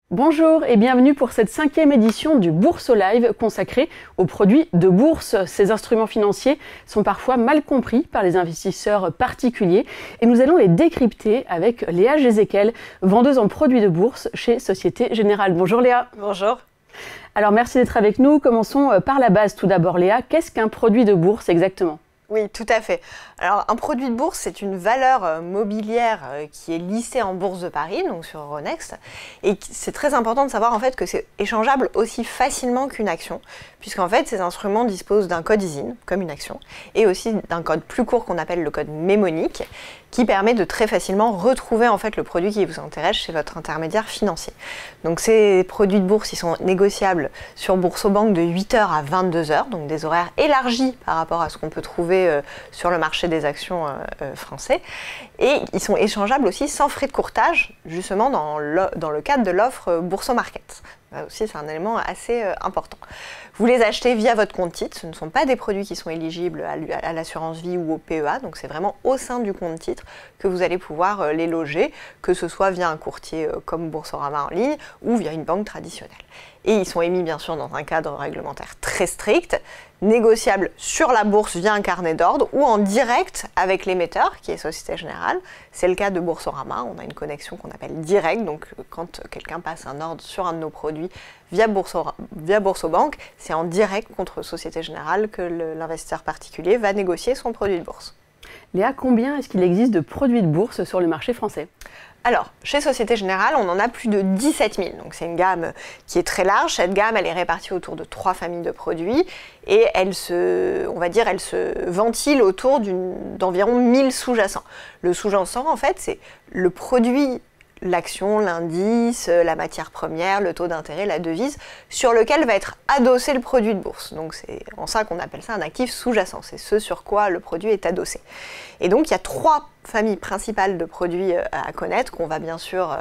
Bonjour et bienvenue pour cette 5e édition du Bourse Live consacrée aux produits de bourse. Ces instruments financiers sont parfois mal compris par les investisseurs particuliers et nous allons les décrypter avec Léa Gézéquel, vendeuse en produits de bourse chez Société Générale. Bonjour Léa. Bonjour. Alors merci d'être avec nous. Commençons par la base tout d'abord Léa. Qu'est-ce qu'un produit de bourse exactement ? Oui, tout à fait. Alors, un produit de bourse, c'est une valeur mobilière qui est listée en bourse de Paris, donc sur Euronext. Et c'est très important de savoir en fait que c'est échangeable aussi facilement qu'une action, puisqu'en fait, ces instruments disposent d'un code ISIN, comme une action, et aussi d'un code plus court qu'on appelle le code mnémonique, qui permet de très facilement retrouver en fait le produit qui vous intéresse chez votre intermédiaire financier. Donc ces produits de bourse, ils sont négociables sur Boursorama de 8h à 22h, donc des horaires élargis par rapport à ce qu'on peut trouver sur le marché des actions français. Et ils sont échangeables aussi sans frais de courtage, justement dans le cadre de l'offre Boursomarket. Là aussi, c'est un élément assez important. Vous les achetez via votre compte titre. Ce ne sont pas des produits qui sont éligibles à l'assurance vie ou au PEA. Donc, c'est vraiment au sein du compte titre que vous allez pouvoir les loger, que ce soit via un courtier comme Boursorama en ligne ou via une banque traditionnelle. Et ils sont émis, bien sûr, dans un cadre réglementaire très strict, négociables sur la bourse via un carnet d'ordre ou en direct avec l'émetteur, qui est Société Générale. C'est le cas de Boursorama. On a une connexion qu'on appelle direct. Donc, quand quelqu'un passe un ordre sur un de nos produits via Boursobank, c'est en direct contre Société Générale que l'investisseur particulier va négocier son produit de bourse. Léa, combien est-ce qu'il existe de produits de bourse sur le marché français ? Alors, chez Société Générale, on en a plus de 17 000. Donc, c'est une gamme qui est très large. Cette gamme, elle est répartie autour de 3 familles de produits et elle se ventile autour d'environ 1000 sous-jacents. Le sous-jacent, en fait, c'est le produit, l'action, l'indice, la matière première, le taux d'intérêt, la devise, sur lequel va être adossé le produit de bourse. Donc c'est en ça qu'on appelle ça un actif sous-jacent, c'est ce sur quoi le produit est adossé. Et donc il y a 3 familles principales de produits à connaître, qu'on va bien sûr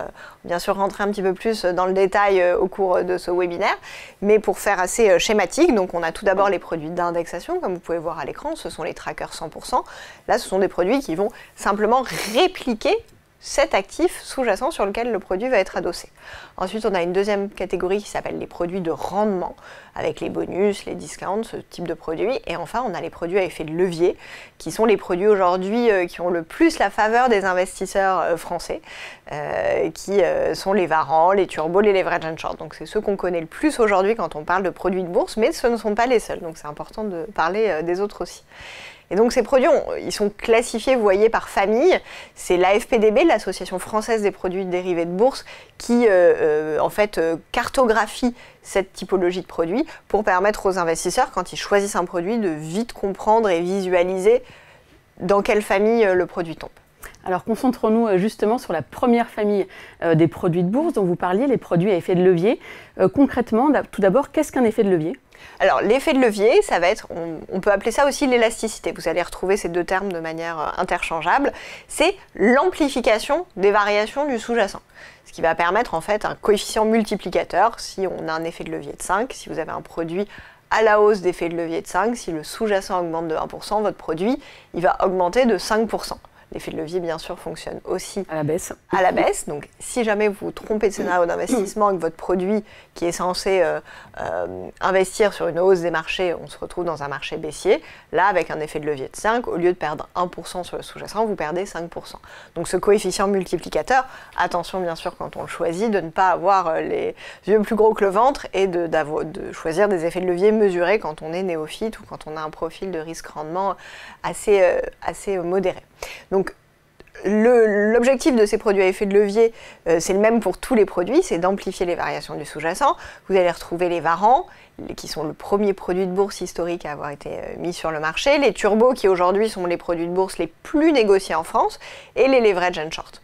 rentrer un petit peu plus dans le détail au cours de ce webinaire, mais pour faire assez schématique, donc on a tout d'abord les produits d'indexation, comme vous pouvez voir à l'écran, ce sont les trackers 100%. Là, ce sont des produits qui vont simplement répliquer cet actif sous-jacent sur lequel le produit va être adossé. Ensuite, on a une deuxième catégorie qui s'appelle les produits de rendement, avec les bonus, les discounts, ce type de produits. Et enfin, on a les produits à effet de levier, qui sont les produits aujourd'hui qui ont le plus la faveur des investisseurs français, qui sont les varans, les turbos, les leverage and short. Donc c'est ceux qu'on connaît le plus aujourd'hui quand on parle de produits de bourse, mais ce ne sont pas les seuls. Donc c'est important de parler des autres aussi. Et donc ces produits, ils sont classifiés, vous voyez, par famille. C'est l'AFPDB, l'Association française des produits dérivés de bourse, qui cartographie cette typologie de produits pour permettre aux investisseurs, quand ils choisissent un produit, de vite comprendre et visualiser dans quelle famille le produit tombe. Alors concentrons-nous justement sur la première famille des produits de bourse dont vous parliez, les produits à effet de levier. Concrètement, tout d'abord, qu'est-ce qu'un effet de levier ? Alors l'effet de levier, ça va être, on peut appeler ça aussi l'élasticité. Vous allez retrouver ces deux termes de manière interchangeable. C'est l'amplification des variations du sous-jacent. Ce qui va permettre en fait un coefficient multiplicateur si on a un effet de levier de 5, si vous avez un produit à la hausse d'effet de levier de 5, si le sous-jacent augmente de 1%, votre produit il va augmenter de 5%. L'effet de levier, bien sûr, fonctionne aussi à la baisse. Donc, si jamais vous vous trompez de scénario d'investissement et que votre produit qui est censé investir sur une hausse des marchés, on se retrouve dans un marché baissier, là, avec un effet de levier de 5, au lieu de perdre 1% sur le sous-jacent, vous perdez 5%. Donc, ce coefficient multiplicateur, attention, bien sûr, quand on le choisit, de ne pas avoir les yeux plus gros que le ventre et de choisir des effets de levier mesurés quand on est néophyte ou quand on a un profil de risque-rendement assez modéré. Donc, l'objectif de ces produits à effet de levier, c'est le même pour tous les produits, c'est d'amplifier les variations du sous-jacent. Vous allez retrouver les varans, qui sont le premier produit de bourse historique à avoir été mis sur le marché, les turbos, qui aujourd'hui sont les produits de bourse les plus négociés en France, et les leverage and short.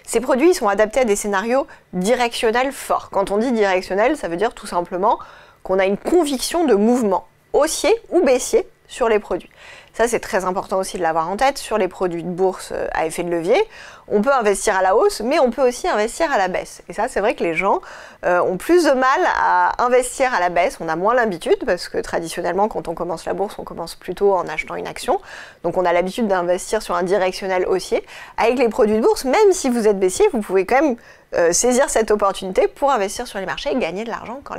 Ces produits sont adaptés à des scénarios directionnels forts. Quand on dit directionnel, ça veut dire tout simplement qu'on a une conviction de mouvement haussier ou baissier sur les produits. Ça, c'est très important aussi de l'avoir en tête. Sur les produits de bourse à effet de levier, on peut investir à la hausse, mais on peut aussi investir à la baisse. Et ça, c'est vrai que les gens ont plus de mal à investir à la baisse. On a moins l'habitude, parce que traditionnellement, quand on commence la bourse, on commence plutôt en achetant une action. Donc on a l'habitude d'investir sur un directionnel haussier. Avec les produits de bourse, même si vous êtes baissier, vous pouvez quand même saisir cette opportunité pour investir sur les marchés et gagner de l'argent quand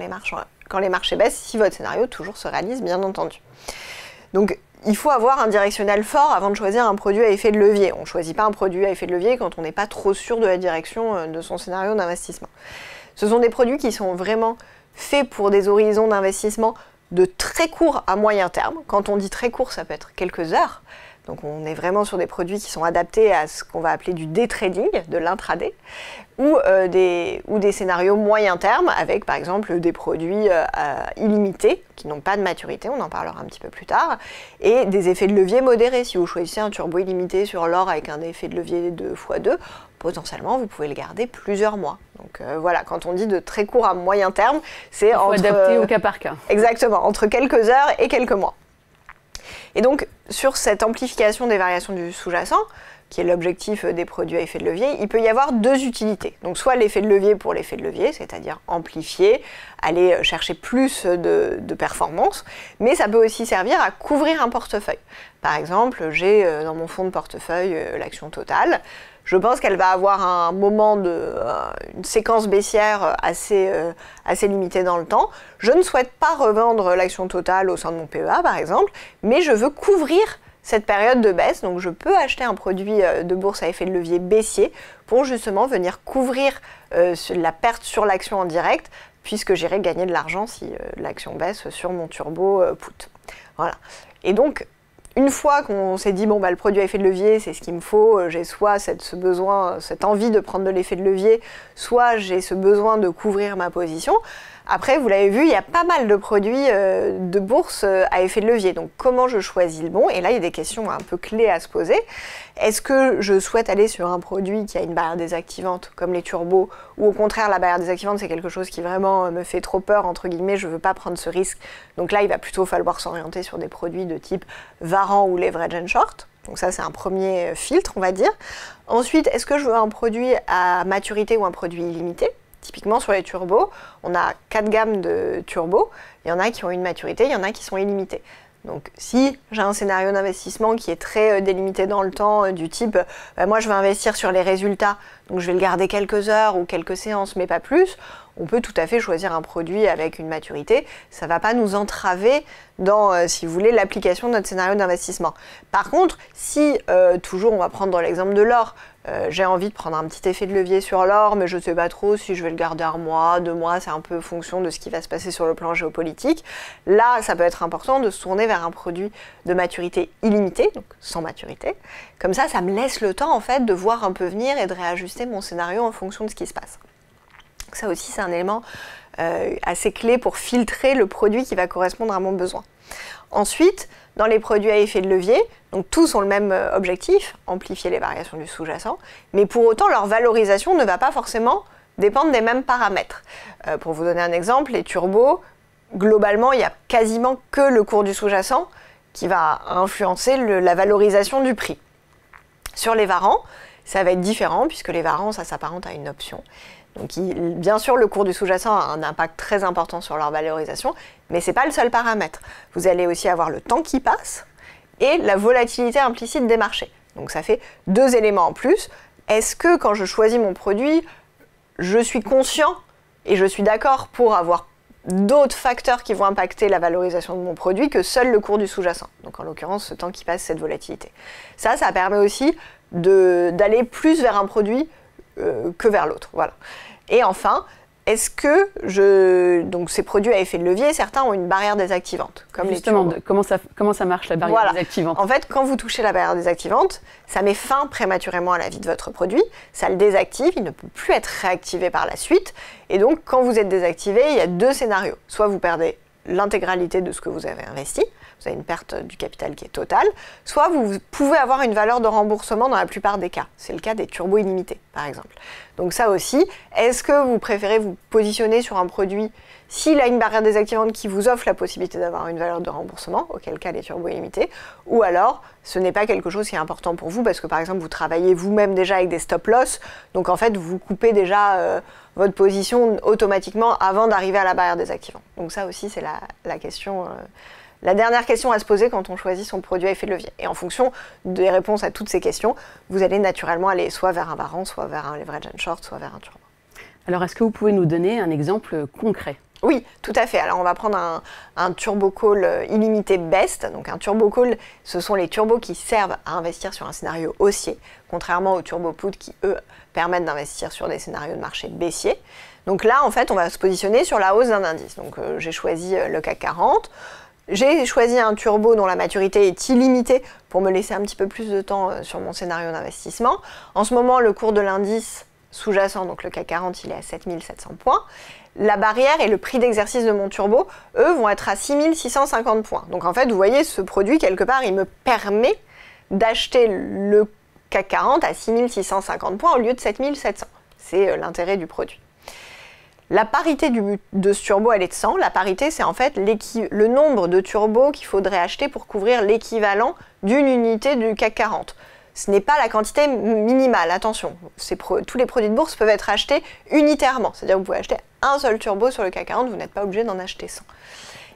les marchés baissent, si votre scénario toujours se réalise, bien entendu. Donc, il faut avoir un directionnel fort avant de choisir un produit à effet de levier. On ne choisit pas un produit à effet de levier quand on n'est pas trop sûr de la direction de son scénario d'investissement. Ce sont des produits qui sont vraiment faits pour des horizons d'investissement de très court à moyen terme. Quand on dit très court, ça peut être quelques heures. Donc on est vraiment sur des produits qui sont adaptés à ce qu'on va appeler du day trading, de l'intraday, ou des scénarios moyen terme avec par exemple des produits illimités qui n'ont pas de maturité, on en parlera un petit peu plus tard, et des effets de levier modérés. Si vous choisissez un turbo illimité sur l'or avec un effet de levier de x2, potentiellement vous pouvez le garder plusieurs mois. Donc voilà, quand on dit de très court à moyen terme, c'est adapté au cas par cas. Exactement, entre quelques heures et quelques mois. Et donc, sur cette amplification des variations du sous-jacent, qui est l'objectif des produits à effet de levier, il peut y avoir deux utilités. Donc, soit l'effet de levier pour l'effet de levier, c'est-à-dire amplifier, aller chercher plus de performance, mais ça peut aussi servir à couvrir un portefeuille. Par exemple, j'ai dans mon fonds de portefeuille l'action Total. Je pense qu'elle va avoir un moment une séquence baissière assez limitée dans le temps. Je ne souhaite pas revendre l'action Total au sein de mon PEA, par exemple, mais je veux couvrir cette période de baisse. Donc, je peux acheter un produit de bourse à effet de levier baissier pour justement venir couvrir la perte sur l'action en direct, puisque j'irai gagner de l'argent si l'action baisse sur mon turbo put. Voilà. Et donc, une fois qu'on s'est dit, le produit à effet de levier, c'est ce qu'il me faut, j'ai soit ce besoin, cette envie de prendre de l'effet de levier, soit j'ai ce besoin de couvrir ma position. Après, vous l'avez vu, il y a pas mal de produits de bourse à effet de levier. Donc, comment je choisis le bon? Et là, il y a des questions un peu clés à se poser. Est-ce que je souhaite aller sur un produit qui a une barrière désactivante, comme les turbos, ou au contraire, la barrière désactivante, c'est quelque chose qui vraiment me fait trop peur, entre guillemets, je ne veux pas prendre ce risque. Donc là, il va plutôt falloir s'orienter sur des produits de type Varan ou Leverage and Short. Donc ça, c'est un premier filtre, on va dire. Ensuite, est-ce que je veux un produit à maturité ou un produit illimité? Typiquement, sur les turbos, on a 4 gammes de turbos. Il y en a qui ont une maturité, il y en a qui sont illimités. Donc, si j'ai un scénario d'investissement qui est très délimité dans le temps, du type, moi je vais investir sur les résultats, donc je vais le garder quelques heures ou quelques séances, mais pas plus, on peut tout à fait choisir un produit avec une maturité. Ça ne va pas nous entraver dans, si vous voulez, l'application de notre scénario d'investissement. Par contre, si, toujours, on va prendre dans l'exemple de l'or, j'ai envie de prendre un petit effet de levier sur l'or, mais je ne sais pas trop si je vais le garder 1 mois, 2 mois, c'est un peu fonction de ce qui va se passer sur le plan géopolitique. Là, ça peut être important de se tourner vers un produit de maturité illimitée, donc sans maturité. Comme ça me laisse le temps en fait de voir un peu venir et de réajuster mon scénario en fonction de ce qui se passe. Donc ça aussi, c'est un élément assez clé pour filtrer le produit qui va correspondre à mon besoin. Ensuite, dans les produits à effet de levier, donc tous ont le même objectif, amplifier les variations du sous-jacent, mais pour autant leur valorisation ne va pas forcément dépendre des mêmes paramètres. Pour vous donner un exemple, les turbos, globalement, il n'y a quasiment que le cours du sous-jacent qui va influencer la valorisation du prix. Sur les varans, ça va être différent puisque les varans, ça s'apparente à une option. Donc bien sûr, le cours du sous-jacent a un impact très important sur leur valorisation, mais ce n'est pas le seul paramètre. Vous allez aussi avoir le temps qui passe et la volatilité implicite des marchés. Donc ça fait 2 éléments en plus. Est-ce que quand je choisis mon produit, je suis conscient et je suis d'accord pour avoir d'autres facteurs qui vont impacter la valorisation de mon produit que seul le cours du sous-jacent. Donc en l'occurrence, ce temps qui passe, cette volatilité. Ça permet aussi d'aller plus vers un produit que vers l'autre. Voilà. Et enfin, est-ce que donc ces produits à effet de levier, certains ont une barrière désactivante, comme justement, comment ça marche la barrière désactivante? En fait, quand vous touchez la barrière désactivante, ça met fin prématurément à la vie de votre produit, ça le désactive, il ne peut plus être réactivé par la suite. Et donc, quand vous êtes désactivé, il y a 2 scénarios. Soit vous perdez l'intégralité de ce que vous avez investi, vous avez une perte du capital qui est totale, soit vous pouvez avoir une valeur de remboursement dans la plupart des cas. C'est le cas des turbos illimités, par exemple. Donc ça aussi, est-ce que vous préférez vous positionner sur un produit s'il a une barrière désactivante qui vous offre la possibilité d'avoir une valeur de remboursement, auquel cas les turbos illimités, ou alors ce n'est pas quelque chose qui est important pour vous parce que par exemple vous travaillez vous-même déjà avec des stop-loss, donc en fait vous coupez déjà votre position automatiquement avant d'arriver à la barrière désactivante. Donc ça aussi c'est la question, la dernière question à se poser quand on choisit son produit à effet de levier. Et en fonction des réponses à toutes ces questions, vous allez naturellement aller soit vers un warrant, soit vers un leverage and short, soit vers un turbo. Alors est-ce que vous pouvez nous donner un exemple concret ? Oui, tout à fait. Alors on va prendre un turbo call illimité best. Donc un turbo call, ce sont les turbos qui servent à investir sur un scénario haussier, contrairement aux turbo put qui, eux, permettent d'investir sur des scénarios de marché baissier. Donc là, en fait, on va se positionner sur la hausse d'un indice. Donc j'ai choisi le CAC 40. J'ai choisi un turbo dont la maturité est illimitée pour me laisser un petit peu plus de temps sur mon scénario d'investissement. En ce moment, le cours de l'indice sous-jacent, donc le CAC 40, il est à 7700 points. La barrière et le prix d'exercice de mon turbo, eux, vont être à 6650 points. Donc en fait, vous voyez, ce produit, quelque part, il me permet d'acheter le CAC 40 à 6650 points au lieu de 7700. C'est l'intérêt du produit. La parité de ce turbo, elle est de 100. La parité, c'est en fait le nombre de turbos qu'il faudrait acheter pour couvrir l'équivalent d'une unité du CAC 40. Ce n'est pas la quantité minimale, attention. Tous les produits de bourse peuvent être achetés unitairement. C'est-à-dire que vous pouvez acheter un seul turbo sur le CAC 40, vous n'êtes pas obligé d'en acheter 100.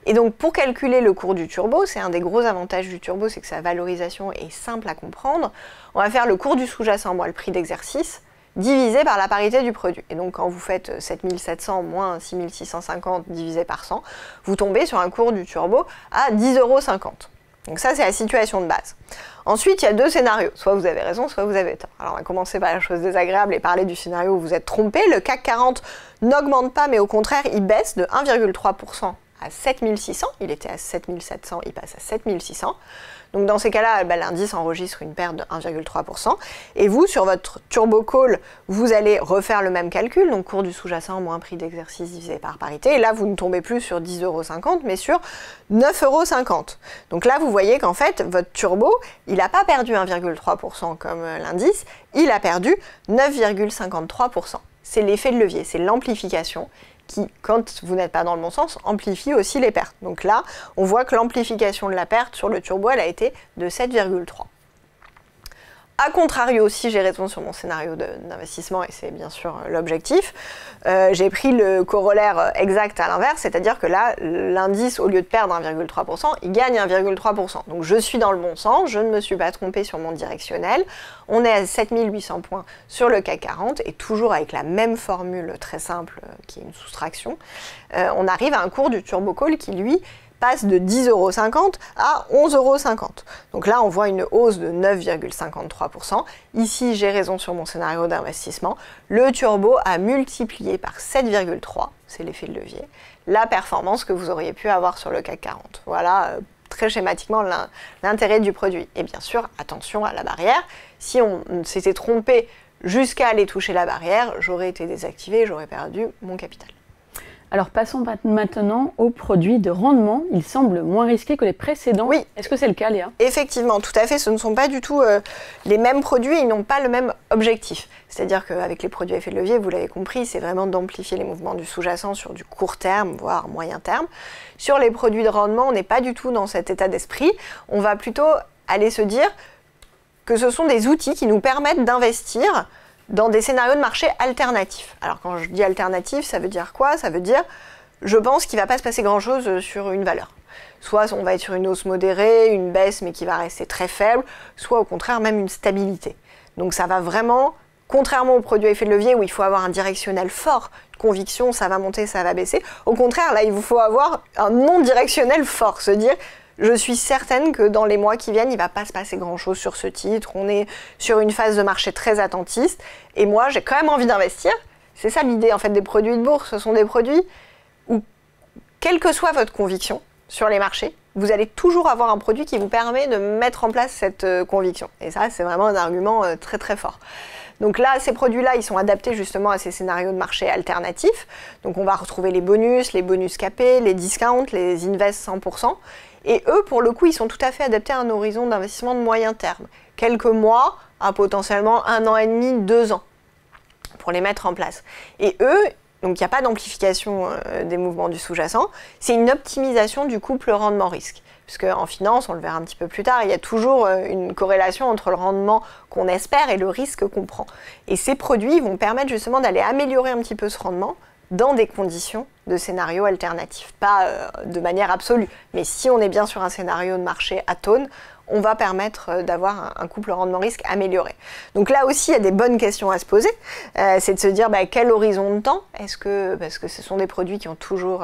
Et donc pour calculer le cours du turbo, c'est un des gros avantages du turbo, c'est que sa valorisation est simple à comprendre. On va faire le cours du sous-jacent, le prix d'exercice, divisé par la parité du produit. Et donc quand vous faites 7700 moins 6650 divisé par 100, vous tombez sur un cours du turbo à 10,50 €. Donc ça, c'est la situation de base. Ensuite, il y a deux scénarios. Soit vous avez raison, soit vous avez tort. Alors on va commencer par la chose désagréable et parler du scénario où vous êtes trompé. Le CAC 40 n'augmente pas, mais au contraire, il baisse de 1,3% à 7600. Il était à 7700, il passe à 7600. Donc dans ces cas-là, l'indice enregistre une perte de 1,3%. Et vous, sur votre turbo call, vous allez refaire le même calcul, donc cours du sous-jacent moins prix d'exercice divisé par parité. Et là, vous ne tombez plus sur 10,50 €, mais sur 9,50 €. Donc là, vous voyez qu'en fait, votre turbo, il n'a pas perdu 1,3% comme l'indice, il a perdu 9,53%. C'est l'effet de levier, c'est l'amplification qui, quand vous n'êtes pas dans le bon sens, amplifie aussi les pertes. Donc là, on voit que l'amplification de la perte sur le turbo, elle a été de 7,3. A contrario, si j'ai raison sur mon scénario d'investissement, et c'est bien sûr l'objectif, j'ai pris le corollaire exact à l'inverse, c'est-à-dire que là, l'indice, au lieu de perdre 1,3%, il gagne 1,3%. Donc je suis dans le bon sens, je ne me suis pas trompée sur mon directionnel. On est à 7800 points sur le CAC 40, et toujours avec la même formule très simple, qui est une soustraction, on arrive à un cours du turbo call qui, lui, passe de 10,50 € à 11,50 €. Donc là, on voit une hausse de 9,53%. Ici, j'ai raison sur mon scénario d'investissement. Le turbo a multiplié par 7,3, c'est l'effet de levier, la performance que vous auriez pu avoir sur le CAC 40. Voilà, très schématiquement, l'intérêt du produit. Et bien sûr, attention à la barrière. Si on s'était trompé jusqu'à aller toucher la barrière, j'aurais été désactivé, j'aurais perdu mon capital. Alors passons maintenant aux produits de rendement. Ils semblent moins risqués que les précédents. Oui. Est-ce que c'est le cas, Léa ? Effectivement, tout à fait. Ce ne sont pas du tout les mêmes produits, ils n'ont pas le même objectif. C'est-à-dire qu'avec les produits à effet de levier, vous l'avez compris, c'est vraiment d'amplifier les mouvements du sous-jacent sur du court terme, voire moyen terme. Sur les produits de rendement, on n'est pas du tout dans cet état d'esprit. On va plutôt aller se dire que ce sont des outils qui nous permettent d'investir dans des scénarios de marché alternatifs. Alors quand je dis alternatif, ça veut dire quoi ? Ça veut dire, je pense qu'il ne va pas se passer grand-chose sur une valeur. Soit on va être sur une hausse modérée, une baisse mais qui va rester très faible, soit au contraire même une stabilité. Donc ça va vraiment, contrairement aux produits à effet de levier où il faut avoir un directionnel fort, une conviction, ça va monter, ça va baisser. Au contraire, là, il vous faut avoir un non-directionnel fort, se dire, je suis certaine que dans les mois qui viennent, il ne va pas se passer grand-chose sur ce titre. On est sur une phase de marché très attentiste. Et moi, j'ai quand même envie d'investir. C'est ça l'idée en fait des produits de bourse. Ce sont des produits où, quelle que soit votre conviction sur les marchés, vous allez toujours avoir un produit qui vous permet de mettre en place cette conviction. Et ça, c'est vraiment un argument très très fort. Donc là, ces produits-là, ils sont adaptés justement à ces scénarios de marché alternatifs. Donc on va retrouver les bonus capés, les discounts, les invest 100%. Et eux, pour le coup, ils sont tout à fait adaptés à un horizon d'investissement de moyen terme. Quelques mois à potentiellement 1 an et demi, 2 ans pour les mettre en place. Et eux, donc il n'y a pas d'amplification des mouvements du sous-jacent, c'est une optimisation du couple rendement-risque. Puisque en finance, on le verra un petit peu plus tard, il y a toujours une corrélation entre le rendement qu'on espère et le risque qu'on prend. Et ces produits vont permettre justement d'aller améliorer un petit peu ce rendement dans des conditions de scénario alternatifs. Pas de manière absolue, mais si on est bien sur un scénario de marché atone, on va permettre d'avoir un couple rendement-risque amélioré. Donc là aussi, il y a des bonnes questions à se poser. C'est de se dire quel horizon de temps parce que ce sont des produits qui ont toujours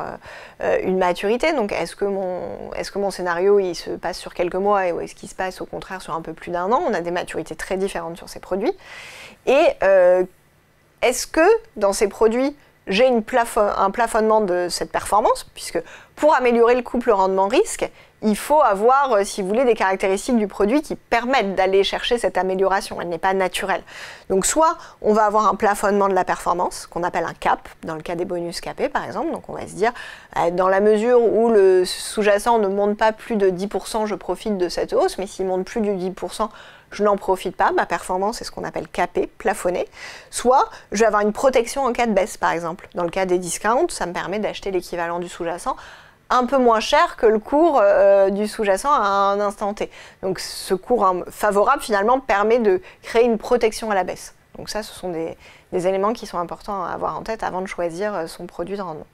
une maturité. Donc est-ce que mon scénario il se passe sur quelques mois ou est-ce qu'il se passe au contraire sur un peu plus d'1 an? On a des maturités très différentes sur ces produits. Et est-ce que dans ces produits, j'ai un plafonnement de cette performance, puisque pour améliorer le couple rendement-risque, il faut avoir, si vous voulez, des caractéristiques du produit qui permettent d'aller chercher cette amélioration. Elle n'est pas naturelle. Donc soit on va avoir un plafonnement de la performance, qu'on appelle un cap, dans le cas des bonus capés par exemple. Donc on va se dire, dans la mesure où le sous-jacent ne monte pas plus de 10%, je profite de cette hausse, mais s'il monte plus de 10%, je n'en profite pas, ma performance est ce qu'on appelle capée, plafonnée. Soit je vais avoir une protection en cas de baisse par exemple. Dans le cas des discounts, ça me permet d'acheter l'équivalent du sous-jacent un peu moins cher que le cours du sous-jacent à un instant T. Donc ce cours favorable finalement permet de créer une protection à la baisse. Donc ça, ce sont des éléments qui sont importants à avoir en tête avant de choisir son produit de rendement.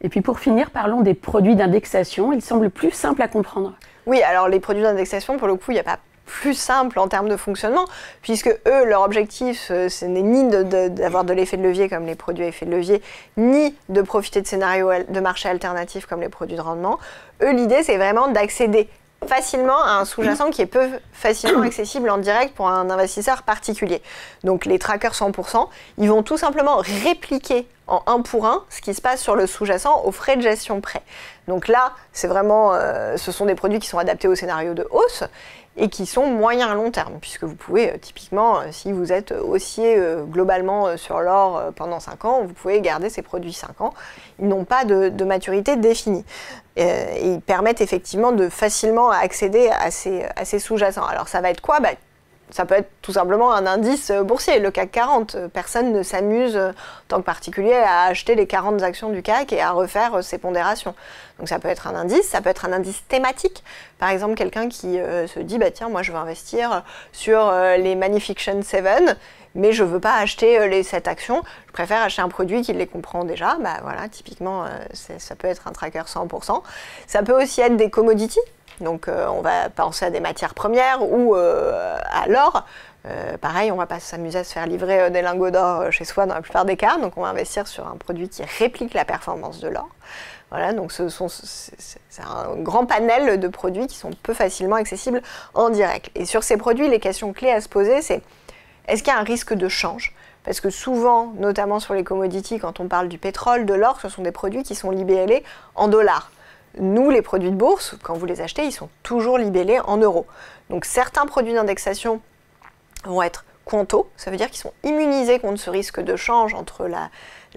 Et puis pour finir, parlons des produits d'indexation. Ils semblent plus simples à comprendre. Oui, alors les produits d'indexation, pour le coup, il n'y a pas plus simple en termes de fonctionnement, puisque eux, leur objectif, ce n'est ni d'avoir de l'effet de levier comme les produits à effet de levier, ni de profiter de scénarios de marché alternatifs comme les produits de rendement. Eux, l'idée, c'est vraiment d'accéder facilement à un sous-jacent qui est peu facilement accessible en direct pour un investisseur particulier. Donc les trackers 100%, ils vont tout simplement répliquer en 1 pour 1 ce qui se passe sur le sous-jacent aux frais de gestion prêt. Donc là, c'est vraiment, ce sont des produits qui sont adaptés au scénario de hausse et qui sont moyen à long terme, puisque vous pouvez typiquement, si vous êtes haussier globalement sur l'or pendant 5 ans, vous pouvez garder ces produits 5 ans. Ils n'ont pas de maturité définie. Et ils permettent effectivement de facilement accéder à ces sous-jacents. Alors ça va être quoi? Ça peut être tout simplement un indice boursier, le CAC 40. Personne ne s'amuse en tant que particulier à acheter les 40 actions du CAC et à refaire ses pondérations. Donc ça peut être un indice, ça peut être un indice thématique. Par exemple, quelqu'un qui se dit, tiens, moi je veux investir sur les Magnificent 7, mais je ne veux pas acheter les 7 actions, je préfère acheter un produit qui les comprend déjà. Voilà, typiquement, ça peut être un tracker 100%. Ça peut aussi être des commodities. Donc on va penser à des matières premières ou à l'or. Pareil, on ne va pas s'amuser à se faire livrer des lingots d'or chez soi dans la plupart des cas. Donc on va investir sur un produit qui réplique la performance de l'or. Voilà, donc c'est un grand panel de produits qui sont peu facilement accessibles en direct. Et sur ces produits, les questions clés à se poser, c'est est-ce qu'il y a un risque de change? Parce que souvent, notamment sur les commodities, quand on parle du pétrole, de l'or, ce sont des produits qui sont libellés en dollars. Nous, les produits de bourse, quand vous les achetez, ils sont toujours libellés en euros. Donc certains produits d'indexation vont être quanto, ça veut dire qu'ils sont immunisés contre ce risque de change entre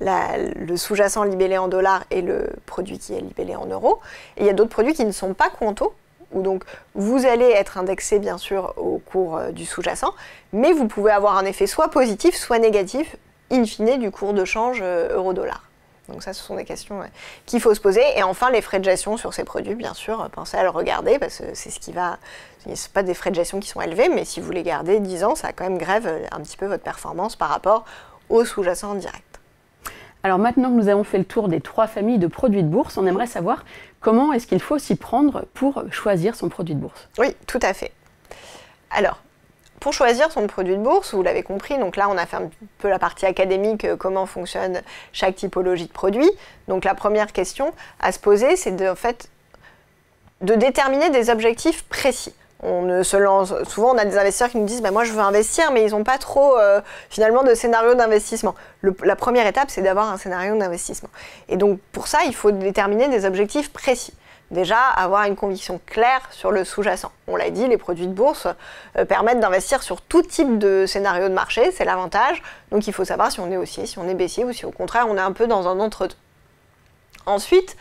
le sous-jacent libellé en dollars et le produit qui est libellé en euros. Et il y a d'autres produits qui ne sont pas quanto, où donc vous allez être indexé bien sûr au cours du sous-jacent, mais vous pouvez avoir un effet soit positif, soit négatif, in fine, du cours de change euro-dollar. Donc ça, ce sont des questions qu'il faut se poser. Et enfin, les frais de gestion sur ces produits, bien sûr, pensez à le regarder, parce que c'est ce qui va... Ce sont pas des frais de gestion qui sont élevés, mais si vous les gardez 10 ans, ça quand même grève un petit peu votre performance par rapport au sous-jacent en direct. Alors maintenant que nous avons fait le tour des 3 familles de produits de bourse, on aimerait savoir comment est-ce qu'il faut s'y prendre pour choisir son produit de bourse. Oui, tout à fait. Alors, pour choisir son produit de bourse, vous l'avez compris, donc là on a fait un peu la partie académique, comment fonctionne chaque typologie de produit. Donc la première question à se poser, c'est de déterminer des objectifs précis. Souvent on a des investisseurs qui nous disent moi je veux investir, mais ils n'ont pas trop finalement de scénario d'investissement. La première étape, c'est d'avoir un scénario d'investissement. Et donc pour ça, il faut déterminer des objectifs précis. Déjà, avoir une conviction claire sur le sous-jacent. On l'a dit, les produits de bourse permettent d'investir sur tout type de scénario de marché, c'est l'avantage. Donc il faut savoir si on est haussier, si on est baissier ou si au contraire on est un peu dans un entre-deux. Ensuite,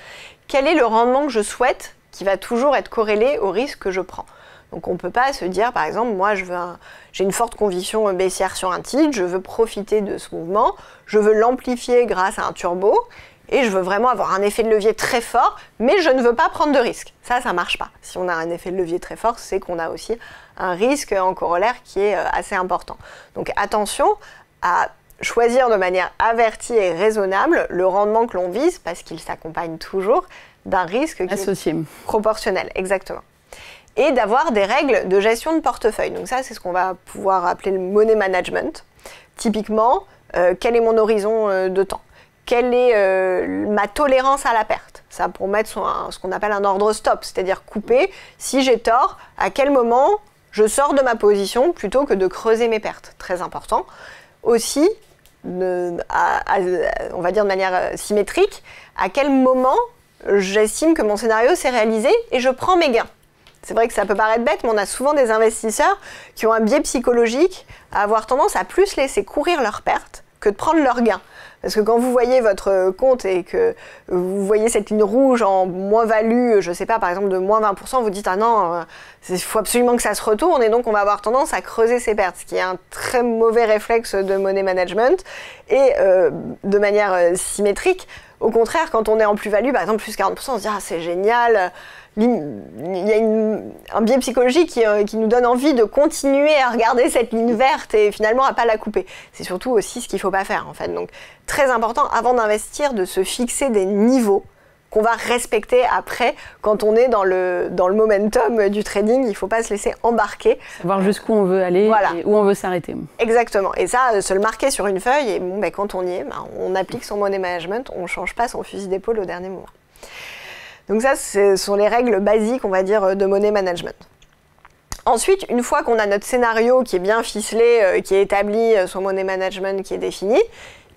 quel est le rendement que je souhaite qui va toujours être corrélé au risque que je prends. Donc on ne peut pas se dire, par exemple, moi j'ai une forte conviction baissière sur un titre, je veux profiter de ce mouvement, je veux l'amplifier grâce à un turbo, et je veux vraiment avoir un effet de levier très fort, mais je ne veux pas prendre de risque. Ça ne marche pas. Si on a un effet de levier très fort, c'est qu'on a aussi un risque en corollaire qui est assez important. Donc attention à choisir de manière avertie et raisonnable le rendement que l'on vise, parce qu'il s'accompagne toujours d'un risque qui associé, est proportionnel, exactement. Et d'avoir des règles de gestion de portefeuille. Donc ça, c'est ce qu'on va pouvoir appeler le money management. Typiquement, quel est mon horizon de temps? Quelle est ma tolérance à la perte? Ça, pour mettre ce qu'on appelle un ordre stop, c'est-à-dire couper. Si j'ai tort, à quel moment je sors de ma position plutôt que de creuser mes pertes? Très important. Aussi, on va dire de manière symétrique, à quel moment j'estime que mon scénario s'est réalisé et je prends mes gains. C'est vrai que ça peut paraître bête, mais on a souvent des investisseurs qui ont un biais psychologique à avoir tendance à plus laisser courir leurs pertes que de prendre leurs gains. Parce que quand vous voyez votre compte et que vous voyez cette ligne rouge en moins-value, je ne sais pas, par exemple de moins 20%, vous dites « Ah non, il faut absolument que ça se retourne » et donc on va avoir tendance à creuser ses pertes, ce qui est un très mauvais réflexe de money management. Et de manière symétrique, au contraire, quand on est en plus-value, par exemple plus 40%, on se dit « Ah, c'est génial !» Il y a un biais psychologique qui nous donne envie de continuer à regarder cette ligne verte et finalement à ne pas la couper. C'est surtout aussi ce qu'il ne faut pas faire en fait. Donc très important avant d'investir de se fixer des niveaux qu'on va respecter après quand on est dans le momentum du trading. Il ne faut pas se laisser embarquer. Savoir jusqu'où on veut aller et où on veut s'arrêter. Exactement. Et ça, se le marquer sur une feuille et bon, quand on y est, on applique son money management, on ne change pas son fusil d'épaule au dernier moment. Donc ça, ce sont les règles basiques, on va dire, de money management. Ensuite, une fois qu'on a notre scénario qui est bien ficelé, qui est établi, son money management qui est défini,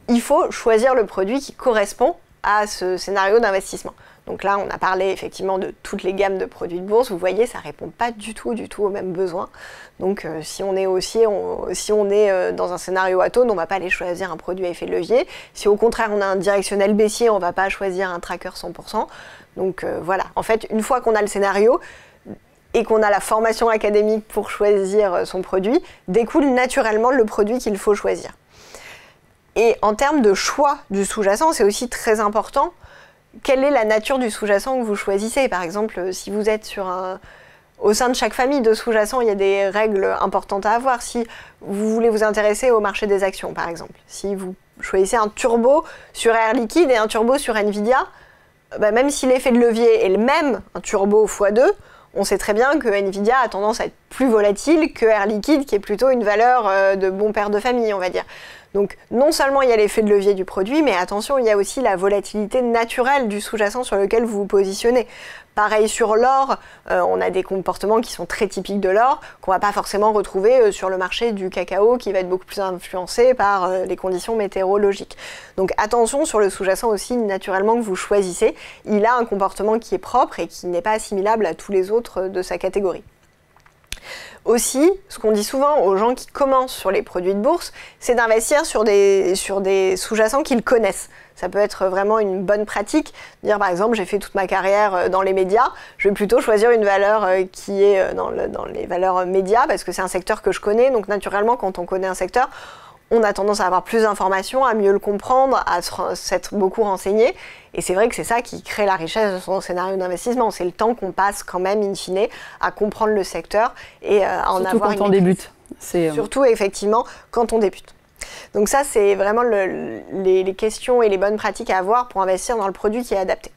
il faut choisir le produit qui correspond à ce scénario d'investissement. Donc là, on a parlé effectivement de toutes les gammes de produits de bourse. Vous voyez, ça ne répond pas du tout aux mêmes besoins. Donc si on est haussier, si on est dans un scénario atone, on ne va pas aller choisir un produit à effet de levier. Si au contraire, on a un directionnel baissier, on ne va pas choisir un tracker 100%. Donc voilà, en fait, une fois qu'on a le scénario et qu'on a la formation académique pour choisir son produit, découle naturellement le produit qu'il faut choisir. Et en termes de choix du sous-jacent, c'est aussi très important. Quelle est la nature du sous-jacent que vous choisissez? Par exemple, si vous êtes au sein de chaque famille de sous-jacents, il y a des règles importantes à avoir. Si vous voulez vous intéresser au marché des actions, par exemple, si vous choisissez un turbo sur Air Liquide et un turbo sur Nvidia, même si l'effet de levier est le même, un turbo x2, on sait très bien que Nvidia a tendance à être plus volatile que Air Liquide, qui est plutôt une valeur de bon père de famille, on va dire. Donc non seulement il y a l'effet de levier du produit, mais attention, il y a aussi la volatilité naturelle du sous-jacent sur lequel vous vous positionnez. Pareil sur l'or, on a des comportements qui sont très typiques de l'or, qu'on ne va pas forcément retrouver sur le marché du cacao, qui va être beaucoup plus influencé par les conditions météorologiques. Donc attention sur le sous-jacent aussi, naturellement, que vous choisissez. Il a un comportement qui est propre et qui n'est pas assimilable à tous les autres de sa catégorie. Aussi, ce qu'on dit souvent aux gens qui commencent sur les produits de bourse, c'est d'investir sur des sous-jacents qu'ils connaissent. Ça peut être vraiment une bonne pratique. Dire par exemple, j'ai fait toute ma carrière dans les médias, je vais plutôt choisir une valeur qui est dans les valeurs médias parce que c'est un secteur que je connais. Donc naturellement, quand on connaît un secteur, on a tendance à avoir plus d'informations, à mieux le comprendre, à s'être beaucoup renseigné. Et c'est vrai que c'est ça qui crée la richesse de son scénario d'investissement. C'est le temps qu'on passe quand même, in fine, à comprendre le secteur et à en avoir une maîtrise. Surtout quand on débute. Surtout, effectivement, quand on débute. Donc ça, c'est vraiment les questions et les bonnes pratiques à avoir pour investir dans le produit qui est adapté.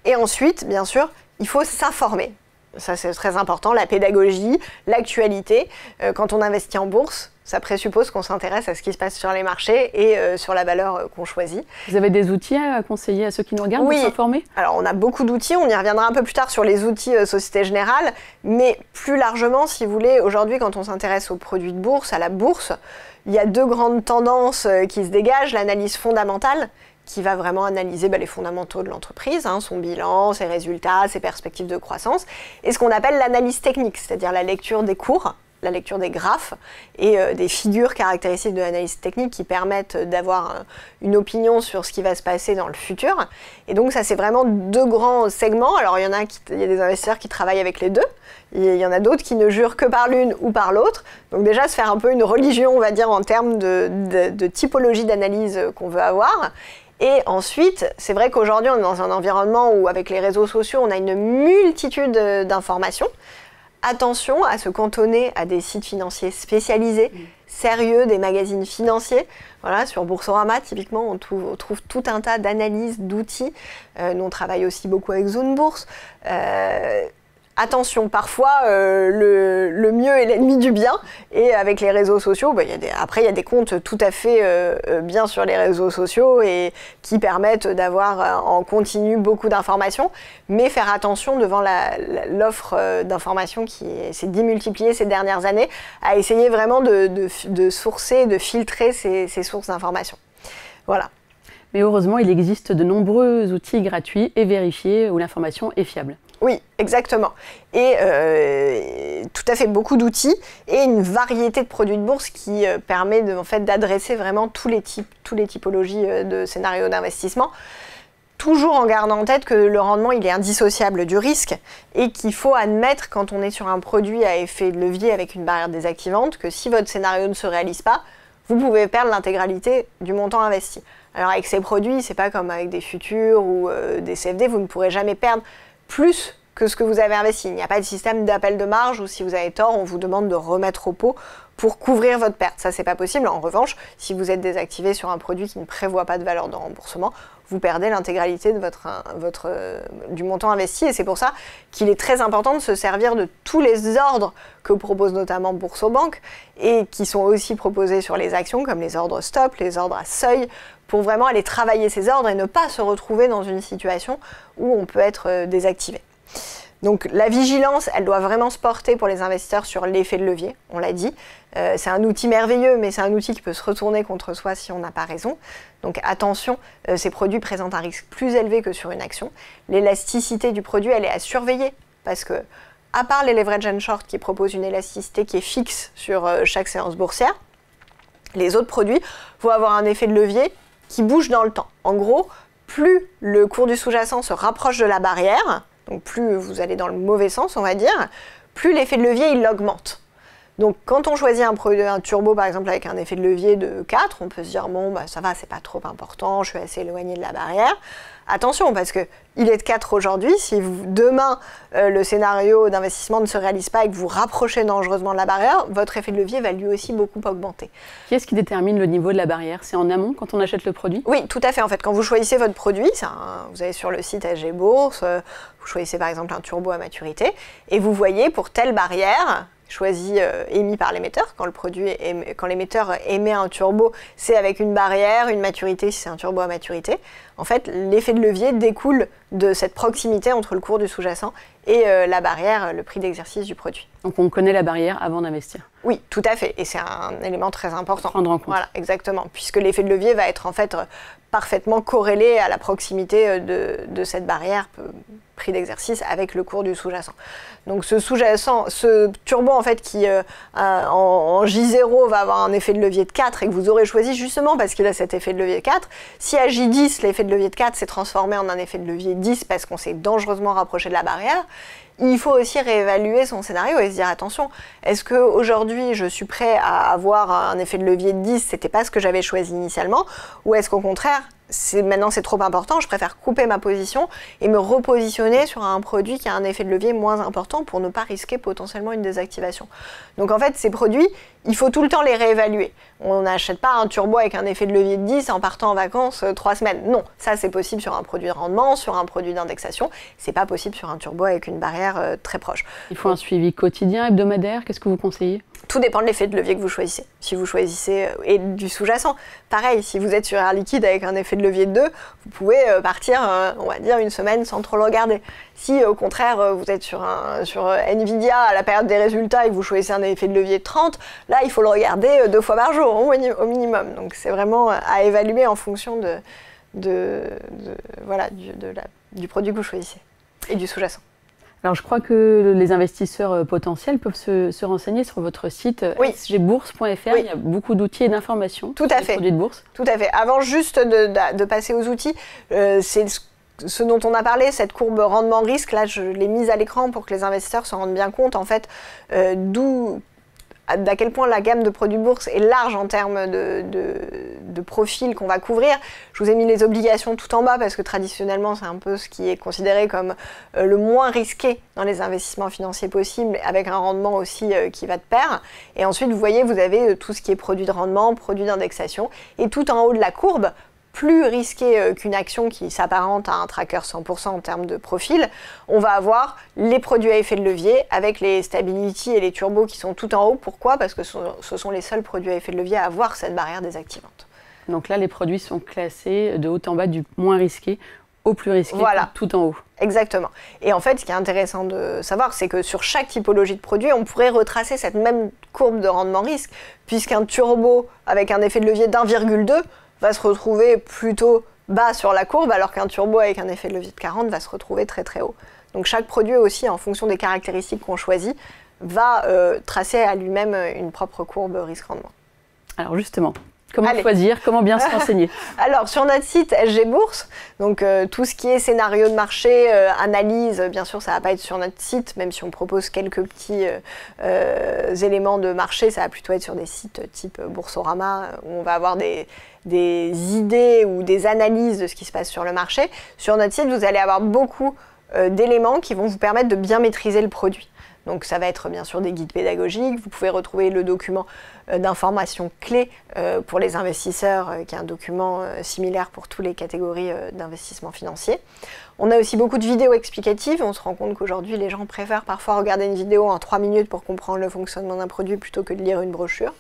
Et ensuite, bien sûr, il faut s'informer. Ça, c'est très important, la pédagogie, l'actualité. Quand on investit en bourse, ça présuppose qu'on s'intéresse à ce qui se passe sur les marchés et sur la valeur qu'on choisit. Vous avez des outils à conseiller à ceux qui nous regardent pour s'informer? Alors on a beaucoup d'outils, on y reviendra un peu plus tard sur les outils Société Générale, mais plus largement, si vous voulez, aujourd'hui quand on s'intéresse aux produits de bourse, à la bourse, il y a deux grandes tendances qui se dégagent, l'analyse fondamentale, qui va vraiment analyser les fondamentaux de l'entreprise, son bilan, ses résultats, ses perspectives de croissance, et ce qu'on appelle l'analyse technique, c'est-à-dire la lecture des cours, la lecture des graphes et des figures caractéristiques de l'analyse technique qui permettent d'avoir une opinion sur ce qui va se passer dans le futur. Et donc ça, c'est vraiment deux grands segments. Alors il y a des investisseurs qui travaillent avec les deux. Il y en a d'autres qui ne jurent que par l'une ou par l'autre. Donc déjà, se faire un peu une religion, on va dire, en termes de typologie d'analyse qu'on veut avoir. Et ensuite, c'est vrai qu'aujourd'hui, on est dans un environnement où, avec les réseaux sociaux, on a une multitude d'informations. Attention à se cantonner à des sites financiers spécialisés, sérieux, des magazines financiers. Voilà, sur Boursorama, typiquement, on trouve tout un tas d'analyses, d'outils. Nous, on travaille aussi beaucoup avec Zone Bourse. Attention, parfois, le mieux est l'ennemi du bien. Et avec les réseaux sociaux, après, il y a des comptes tout à fait bien sur les réseaux sociaux et qui permettent d'avoir en continu beaucoup d'informations. Mais faire attention devant l'offre d'informations qui s'est démultipliée ces dernières années, à essayer vraiment de sourcer, de filtrer ces sources d'informations. Voilà. Mais heureusement, il existe de nombreux outils gratuits et vérifiés où l'information est fiable. Oui, exactement. Et tout à fait beaucoup d'outils et une variété de produits de bourse qui permet d'adresser vraiment tous les typologies de scénarios d'investissement. Toujours en gardant en tête que le rendement, il est indissociable du risque et qu'il faut admettre, quand on est sur un produit à effet de levier avec une barrière désactivante, que si votre scénario ne se réalise pas, vous pouvez perdre l'intégralité du montant investi. Alors avec ces produits, c'est pas comme avec des futurs ou des CFD, vous ne pourrez jamais perdre plus que ce que vous avez investi. Il n'y a pas de système d'appel de marge où si vous avez tort, on vous demande de remettre au pot pour couvrir votre perte. Ça, c'est pas possible. En revanche, si vous êtes désactivé sur un produit qui ne prévoit pas de valeur de remboursement, vous perdez l'intégralité de du montant investi. Et c'est pour ça qu'il est très important de se servir de tous les ordres que propose notamment Boursorama et qui sont aussi proposés sur les actions, comme les ordres stop, les ordres à seuil, pour vraiment aller travailler ces ordres et ne pas se retrouver dans une situation où on peut être désactivé. Donc la vigilance, elle doit vraiment se porter pour les investisseurs sur l'effet de levier, on l'a dit. C'est un outil merveilleux, mais c'est un outil qui peut se retourner contre soi si on n'a pas raison. Donc attention, ces produits présentent un risque plus élevé que sur une action. L'élasticité du produit, elle est à surveiller, parce que, à part les leverage and short qui proposent une élasticité qui est fixe sur chaque séance boursière, les autres produits vont avoir un effet de levier qui bouge dans le temps. En gros, plus le cours du sous-jacent se rapproche de la barrière, donc plus vous allez dans le mauvais sens, on va dire, plus l'effet de levier, il augmente. Donc quand on choisit un turbo, par exemple, avec un effet de levier de 4, on peut se dire, bon, ça va, c'est pas trop important, je suis assez éloigné de la barrière. Attention, parce qu'il est de 4 aujourd'hui, si demain, le scénario d'investissement ne se réalise pas et que vous rapprochez dangereusement de la barrière, votre effet de levier va lui aussi beaucoup augmenter. Qui est-ce qui détermine le niveau de la barrière? C'est en amont, quand on achète le produit? Oui, tout à fait. En fait, quand vous choisissez votre produit, vous allez sur le site SG Bourse, vous choisissez par exemple un turbo à maturité, et vous voyez pour telle barrière, choisi, émis par l'émetteur. Quand l'émetteur émet un turbo, c'est avec une barrière, une maturité si c'est un turbo à maturité. En fait, l'effet de levier découle de cette proximité entre le cours du sous-jacent et la barrière, le prix d'exercice du produit. Donc on connaît la barrière avant d'investir. Oui, tout à fait. Et c'est un élément très important. Prendre en compte. Voilà, exactement. Puisque l'effet de levier va être en fait parfaitement corrélé à la proximité de cette barrière, prix d'exercice, avec le cours du sous-jacent. Donc ce turbo en fait qui en J0 va avoir un effet de levier de 4 et que vous aurez choisi justement parce qu'il a cet effet de levier de 4, si à J10 l'effet de levier de 4 s'est transformé en un effet de levier 10 parce qu'on s'est dangereusement rapproché de la barrière, il faut aussi réévaluer son scénario et se dire attention, est-ce qu'aujourd'hui je suis prêt à avoir un effet de levier de 10, c'était pas ce que j'avais choisi initialement, ou est-ce qu'au contraire, maintenant c'est trop important, je préfère couper ma position et me repositionner sur un produit qui a un effet de levier moins important pour ne pas risquer potentiellement une désactivation. Donc en fait, ces produits, il faut tout le temps les réévaluer. On n'achète pas un turbo avec un effet de levier de 10 en partant en vacances 3 semaines. Non, ça c'est possible sur un produit de rendement, sur un produit d'indexation. C'est pas possible sur un turbo avec une barrière très proche. Il faut un suivi quotidien, hebdomadaire, qu'est-ce que vous conseillez ? Tout dépend de l'effet de levier que vous choisissez. Si vous choisissez, et du sous-jacent, pareil, si vous êtes sur Air Liquide avec un effet de levier de 2, vous pouvez partir, on va dire, une semaine sans trop le regarder. Si au contraire, vous êtes sur Nvidia à la période des résultats et que vous choisissez un effet de levier de 30, là, il faut le regarder 2 fois par jour, au minimum. Donc c'est vraiment à évaluer en fonction du produit que vous choisissez et du sous-jacent. Alors, je crois que les investisseurs potentiels peuvent se renseigner sur votre site sgbourse.fr. Oui. Il y a beaucoup d'outils et d'informations sur les produits de bourse. Tout à fait. Avant juste de passer aux outils, c'est ce dont on a parlé, cette courbe rendement-risque. Là, je l'ai mise à l'écran pour que les investisseurs se rendent bien compte, en fait, d'à quel point la gamme de produits bourse est large en termes de profils qu'on va couvrir. Je vous ai mis les obligations tout en bas parce que traditionnellement, c'est un peu ce qui est considéré comme le moins risqué dans les investissements financiers possibles, avec un rendement aussi qui va de pair. Et ensuite, vous voyez, vous avez tout ce qui est produits de rendement, produits d'indexation. Et tout en haut de la courbe, plus risqué qu'une action qui s'apparente à un tracker 100% en termes de profil, on va avoir les produits à effet de levier avec les stability et les turbos qui sont tout en haut. Pourquoi ? Parce que ce sont les seuls produits à effet de levier à avoir cette barrière désactivante. Donc là, les produits sont classés de haut en bas du moins risqué au plus risqué, tout en haut. Exactement. Et en fait, ce qui est intéressant de savoir, c'est que sur chaque typologie de produit, on pourrait retracer cette même courbe de rendement-risque, puisqu'un turbo avec un effet de levier d'1,2 va se retrouver plutôt bas sur la courbe, alors qu'un turbo avec un effet de levier de 40 va se retrouver très très haut. Donc chaque produit aussi, en fonction des caractéristiques qu'on choisit, va tracer à lui-même une propre courbe risque-rendement. Alors justement, comment choisir, comment bien se renseigner? Alors sur notre site SG Bourse, donc tout ce qui est scénario de marché, analyse, bien sûr ça ne va pas être sur notre site, même si on propose quelques petits éléments de marché, ça va plutôt être sur des sites type Boursorama, où on va avoir des idées ou des analyses de ce qui se passe sur le marché. Sur notre site, vous allez avoir beaucoup d'éléments qui vont vous permettre de bien maîtriser le produit. Donc ça va être bien sûr des guides pédagogiques, vous pouvez retrouver le document d'information clé pour les investisseurs, qui est un document similaire pour toutes les catégories d'investissement financier. On a aussi beaucoup de vidéos explicatives, on se rend compte qu'aujourd'hui les gens préfèrent parfois regarder une vidéo en 3 minutes pour comprendre le fonctionnement d'un produit plutôt que de lire une brochure.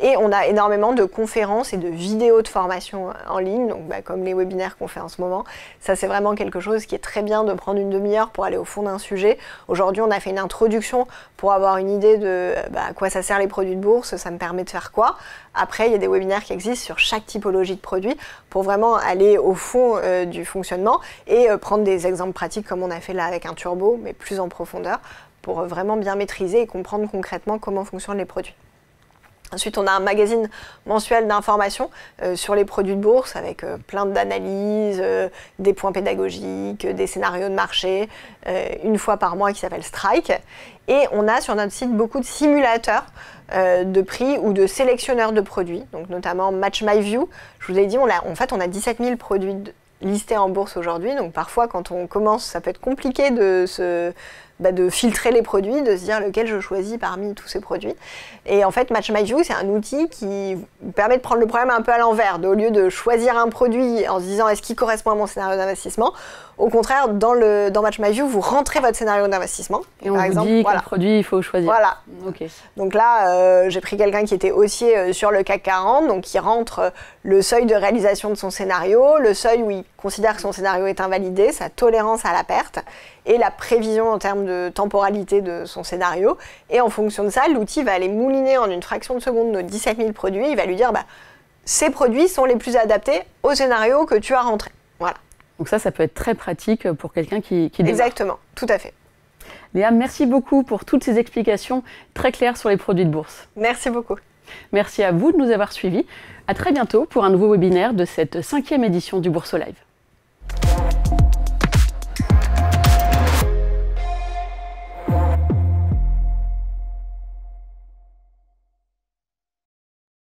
Et on a énormément de conférences et de vidéos de formation en ligne, donc comme les webinaires qu'on fait en ce moment. Ça, c'est vraiment quelque chose qui est très bien de prendre une demi-heure pour aller au fond d'un sujet. Aujourd'hui, on a fait une introduction pour avoir une idée de à quoi ça sert les produits de bourse, ça me permet de faire quoi. Après, il y a des webinaires qui existent sur chaque typologie de produit pour vraiment aller au fond du fonctionnement et prendre des exemples pratiques comme on a fait là avec un turbo, mais plus en profondeur, pour vraiment bien maîtriser et comprendre concrètement comment fonctionnent les produits. Ensuite, on a un magazine mensuel d'information sur les produits de bourse avec plein d'analyses, des points pédagogiques, des scénarios de marché, une fois par mois qui s'appelle Strike. Et on a sur notre site beaucoup de simulateurs de prix ou de sélectionneurs de produits, donc notamment Match My View. Je vous ai dit, on a 17 000 produits listés en bourse aujourd'hui, donc parfois quand on commence, ça peut être compliqué de filtrer les produits, de se dire lequel je choisis parmi tous ces produits. Et en fait, Match My View, c'est un outil qui vous permet de prendre le problème un peu à l'envers. Au lieu de choisir un produit en se disant est-ce qu'il correspond à mon scénario d'investissement, au contraire, dans Match My View, vous rentrez votre scénario d'investissement. Et on vous dit quel produit il faut choisir. Voilà. Okay. Donc là, j'ai pris quelqu'un qui était haussier sur le CAC 40, donc qui rentre le seuil de réalisation de son scénario, le seuil où il considère que son scénario est invalidé, sa tolérance à la perte, et la prévision en termes de temporalité de son scénario. Et en fonction de ça, l'outil va aller mouliner en une fraction de seconde nos 17 000 produits. Il va lui dire, ces produits sont les plus adaptés au scénario que tu as rentré. Voilà. Donc ça peut être très pratique pour quelqu'un qui démarre. Exactement, tout à fait. Léa, merci beaucoup pour toutes ces explications très claires sur les produits de bourse. Merci beaucoup. Merci à vous de nous avoir suivis. À très bientôt pour un nouveau webinaire de cette 5e édition du Bourse Live.